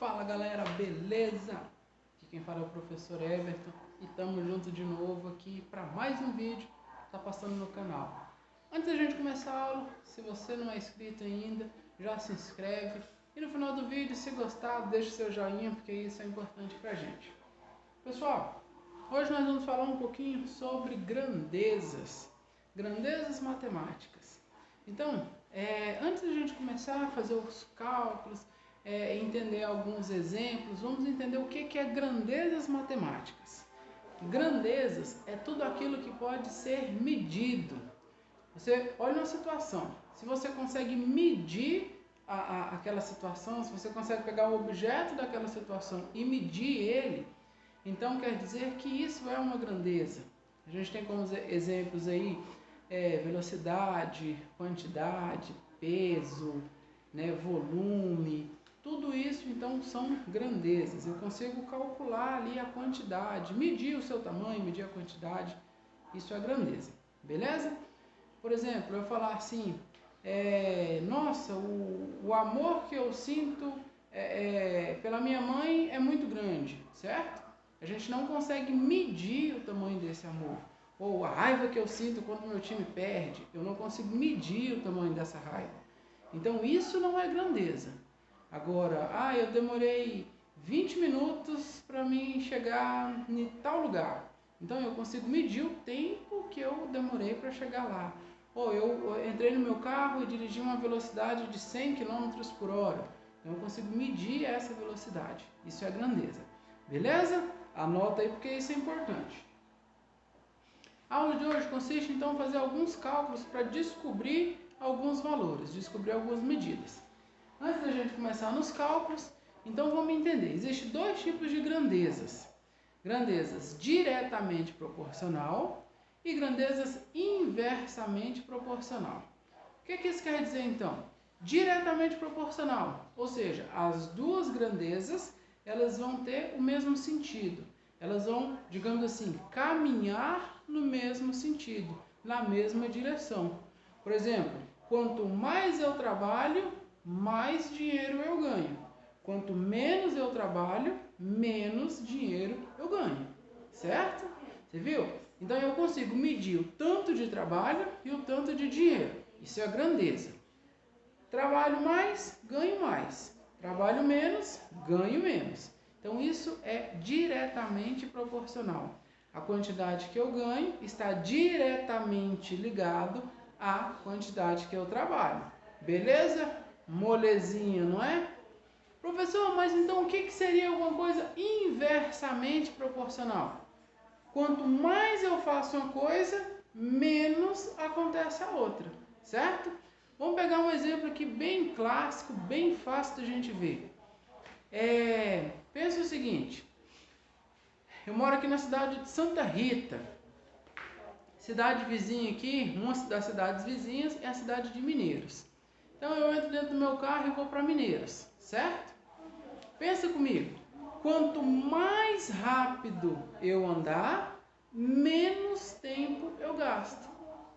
Fala galera, beleza? Aqui quem fala é o professor Everton e estamos juntos de novo aqui para mais um vídeo que está passando no canal. Antes da gente começar a aula, se você não é inscrito ainda, já se inscreve e no final do vídeo, se gostar, deixa o seu joinha porque isso é importante para a gente. Pessoal, hoje nós vamos falar um pouquinho sobre grandezas matemáticas. Então, antes da gente começar a fazer os cálculos, entender alguns exemplos, vamos entender o que é grandezas matemáticas. Grandezas é tudo aquilo que pode ser medido. Você olha uma situação, se você consegue medir aquela situação, se você consegue pegar o objeto daquela situação e medir ele, então quer dizer que isso é uma grandeza. A gente tem como exemplos aí velocidade, quantidade, peso, volume. Tudo isso, então, são grandezas. Eu consigo calcular ali a quantidade, medir o seu tamanho, medir a quantidade. Isso é grandeza, beleza? Por exemplo, eu falar assim, nossa, o amor que eu sinto pela minha mãe é muito grande, certo? A gente não consegue medir o tamanho desse amor. Ou a raiva que eu sinto quando meu time perde, eu não consigo medir o tamanho dessa raiva. Então, isso não é grandeza. Agora, eu demorei 20 minutos para mim chegar em tal lugar. Então, eu consigo medir o tempo que eu demorei para chegar lá. Ou eu entrei no meu carro e dirigi uma velocidade de 100 km por hora. Então, eu consigo medir essa velocidade. Isso é grandeza. Beleza? Anota aí porque isso é importante. A aula de hoje consiste então em fazer alguns cálculos para descobrir alguns valores, descobrir algumas medidas. Antes da gente começar nos cálculos, então vamos entender. Existem dois tipos de grandezas. Grandezas diretamente proporcional e grandezas inversamente proporcional. O que isso quer dizer então? Diretamente proporcional, ou seja, as duas grandezas elas vão ter o mesmo sentido. Elas vão, digamos assim, caminhar no mesmo sentido, na mesma direção. Por exemplo, quanto mais eu trabalho, mais dinheiro eu ganho. Quanto menos eu trabalho, menos dinheiro eu ganho. Certo? Você viu? Então eu consigo medir o tanto de trabalho e o tanto de dinheiro. Isso é a grandeza. Trabalho mais, ganho mais. Trabalho menos, ganho menos. Então isso é diretamente proporcional. A quantidade que eu ganho está diretamente ligado à quantidade que eu trabalho. Beleza? Molezinha, não é? Professor, mas então o que seria alguma coisa inversamente proporcional? Quanto mais eu faço uma coisa, menos acontece a outra, certo? Vamos pegar um exemplo aqui bem clássico, bem fácil da gente ver. Pensa o seguinte, eu moro aqui na cidade de Santa Rita, cidade vizinha aqui, uma das cidades vizinhas é a cidade de Mineiros. Então eu entro dentro do meu carro e vou para Mineiros, certo? Pensa comigo, quanto mais rápido eu andar, menos tempo eu gasto,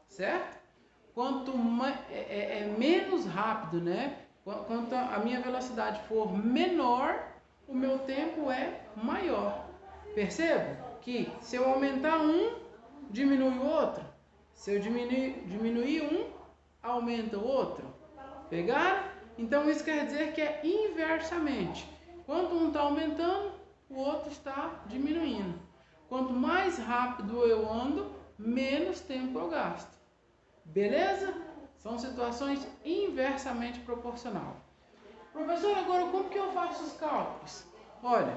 certo? Quanto menos rápido, quanto a minha velocidade for menor, o meu tempo é maior. Perceba que se eu aumentar um, diminui o outro. Se eu diminuir um, aumenta o outro. Pegaram? Então isso quer dizer que é inversamente. Quando um está aumentando, o outro está diminuindo. Quanto mais rápido eu ando, menos tempo eu gasto. Beleza? São situações inversamente proporcional. Professor, agora como que eu faço os cálculos? Olha,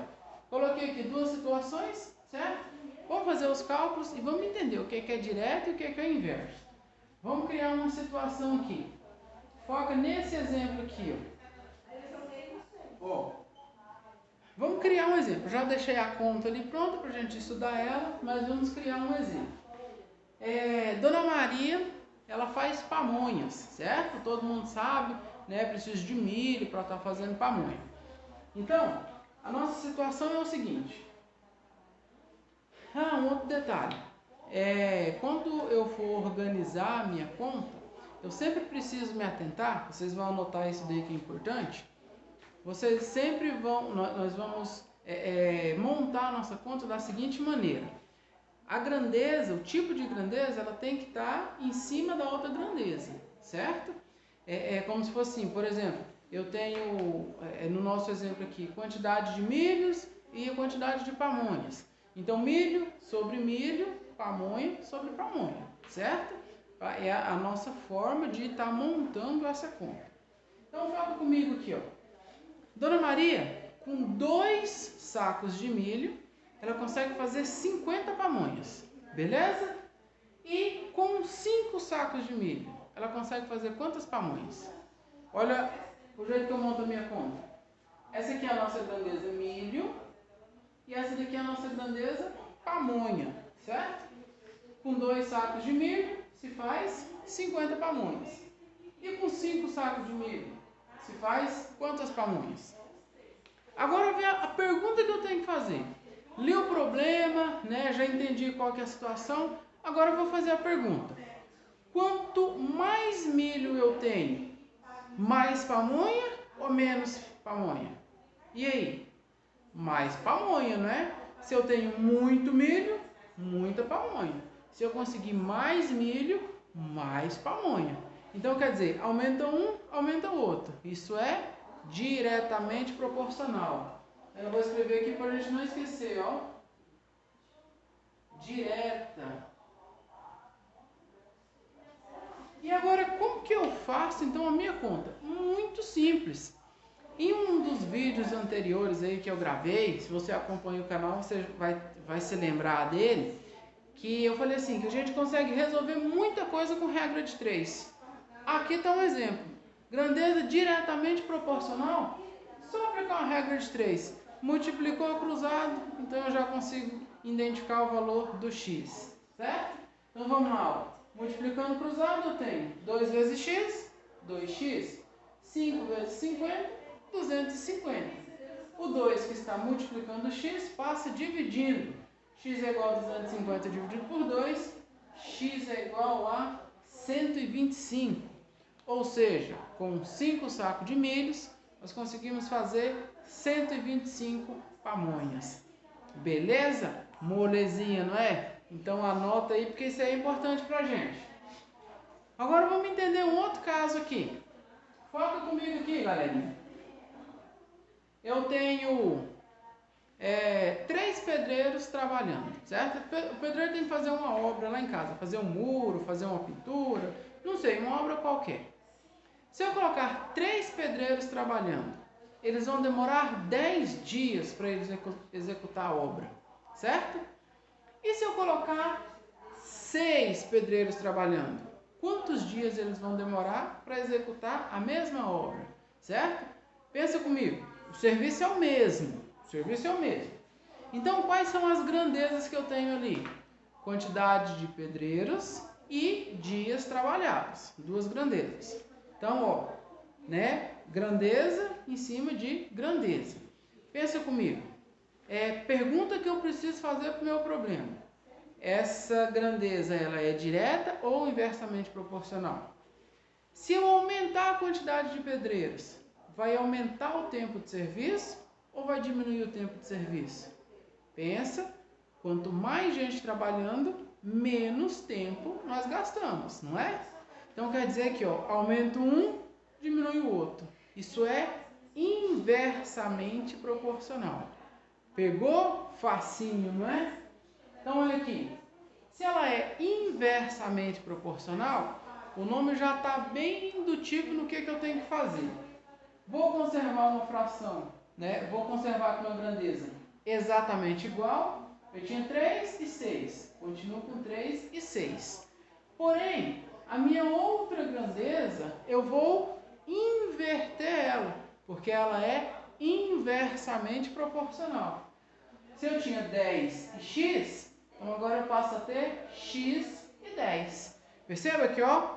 coloquei aqui duas situações, certo? Vamos fazer os cálculos e vamos entender o que é direto e o que é inverso. Vamos criar uma situação aqui. Foca nesse exemplo aqui, ó. Vamos criar um exemplo. Já deixei a conta ali pronta para a gente estudar ela, mas vamos criar um exemplo. Dona Maria, ela faz pamonhas, certo? Todo mundo sabe, precisa de milho para estar fazendo pamonha. Então, a nossa situação é o seguinte. Um outro detalhe. Quando eu for organizar a minha conta, eu sempre preciso me atentar, vocês vão anotar isso daí que é importante. vocês sempre vão, nós vamos montar a nossa conta da seguinte maneira. A grandeza, o tipo de grandeza, ela tem que estar em cima da outra grandeza, certo? É como se fosse assim, por exemplo, eu tenho, no nosso exemplo aqui, quantidade de milhos e a quantidade de pamonhas. Então, milho sobre milho, pamonha sobre pamonha, certo? É a nossa forma de estar montando essa conta. Então, fala comigo aqui, ó. Dona Maria, com 2 sacos de milho, ela consegue fazer 50 pamonhas, beleza? E com 5 sacos de milho, ela consegue fazer quantas pamonhas? Olha o jeito que eu monto a minha conta. Essa aqui é a nossa grandeza milho e essa daqui é a nossa grandeza pamonha, certo? Com 2 sacos de milho se faz 50 pamonhas. E com 5 sacos de milho se faz quantas pamonhas? Agora vem a pergunta que eu tenho que fazer. Li o problema, né? Já entendi qual que é a situação. Agora eu vou fazer a pergunta. Quanto mais milho eu tenho, mais pamonha ou menos pamonha? E aí? Mais pamonha, não é? Se eu tenho muito milho, muita pamonha. Se eu conseguir mais milho, mais pamonha. Então quer dizer, aumenta um, aumenta o outro. Isso é diretamente proporcional. Eu vou escrever aqui para a gente não esquecer, ó. Direta. E agora, como que eu faço então a minha conta? Muito simples. Em um dos vídeos anteriores aí que eu gravei, se você acompanha o canal, você vai se lembrar dele, que eu falei assim, que a gente consegue resolver muita coisa com regra de 3. Aqui está um exemplo. Grandeza diretamente proporcional, só aplicar uma regra de 3. Multiplicou cruzado, então eu já consigo identificar o valor do x, certo? Então vamos lá, ó. Multiplicando cruzado eu tenho 2 vezes x, 2x, 5 vezes 50, 250. O 2 que está multiplicando x passa dividindo. X é igual a 250 dividido por 2, x é igual a 125. Ou seja, com 5 sacos de milhos, nós conseguimos fazer 125 pamonhas. Beleza? Molezinha, não é? Então anota aí, porque isso é importante pra gente. Agora vamos entender um outro caso aqui. Foca comigo aqui, galerinha. Eu tenho 3 pedreiros trabalhando, certo? O pedreiro tem que fazer uma obra lá em casa, fazer um muro, fazer uma pintura, não sei, uma obra qualquer. Se eu colocar 3 pedreiros trabalhando, eles vão demorar 10 dias para eles executar a obra, certo? E se eu colocar 6 pedreiros trabalhando, quantos dias eles vão demorar para executar a mesma obra, certo? Pensa comigo, o serviço é o mesmo, Então, quais são as grandezas que eu tenho ali? Quantidade de pedreiros e dias trabalhados, 2 grandezas. Então, ó, né? Grandeza em cima de grandeza. Pensa comigo. Pergunta que eu preciso fazer para o meu problema. Essa grandeza, ela é direta ou inversamente proporcional? Se eu aumentar a quantidade de pedreiros, vai aumentar o tempo de serviço ou vai diminuir o tempo de serviço? Pensa, quanto mais gente trabalhando, menos tempo nós gastamos, não é? Então quer dizer que, ó, aumenta um, diminui o outro. Isso é inversamente proporcional. Pegou? Facinho, não é? Então olha aqui. Se ela é inversamente proporcional, o nome já está bem indutivo no que eu tenho que fazer. Vou conservar uma fração, né? Vou conservar aqui uma grandeza exatamente igual. Eu tinha 3 e 6. Continuo com 3 e 6. Porém, a minha outra grandeza, eu vou inverter ela, porque ela é inversamente proporcional. Se eu tinha 10 e x, então agora eu passo a ter x e 10. Perceba que, ó,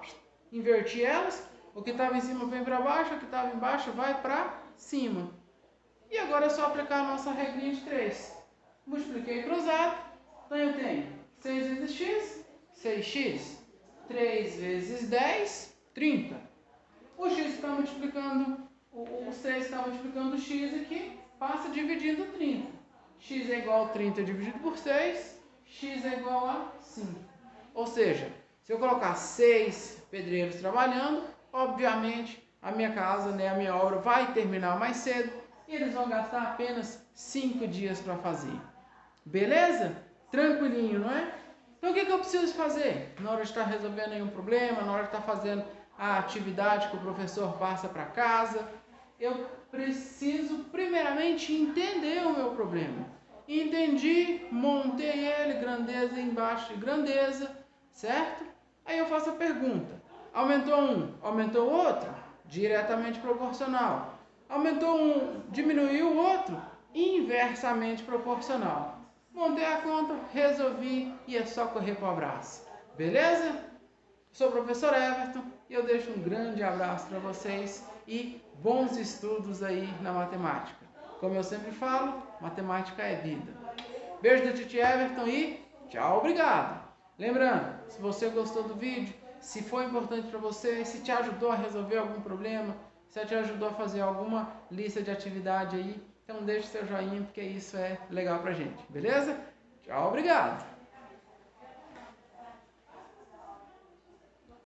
inverti elas, o que estava em cima vem para baixo, o que estava embaixo vai para cima. E agora é só aplicar a nossa regrinha de 3. Multipliquei cruzado, então eu tenho 6 vezes x, 6x, 3 vezes 10, 30. O x está multiplicando o 6 está multiplicando x aqui, passa dividindo 30. X é igual a 30 dividido por 6, x é igual a 5. Ou seja, se eu colocar 6 pedreiros trabalhando, obviamente a minha casa, né, a minha obra vai terminar mais cedo e eles vão gastar apenas 5 dias para fazer. Beleza? Tranquilinho, não é? Então o que eu preciso fazer? Na hora de estar resolvendo nenhum problema, na hora de estar fazendo a atividade que o professor passa para casa, eu preciso primeiramente entender o meu problema. Entendi, montei ele, grandeza embaixo de grandeza, certo? Aí eu faço a pergunta: aumentou um, aumentou o outro? Diretamente proporcional. Aumentou um, diminuiu o outro? Inversamente proporcional. Montei a conta, resolvi e é só correr para o abraço. Beleza? Sou o professor Everton e eu deixo um grande abraço para vocês e bons estudos aí na matemática. Como eu sempre falo, matemática é vida. Beijo do Titi Everton e tchau, obrigado! Lembrando, se você gostou do vídeo, se foi importante para você, se te ajudou a resolver algum problema, se te ajudou a fazer alguma lista de atividade aí, então deixe seu joinha porque isso é legal pra gente, beleza? Tchau, obrigado!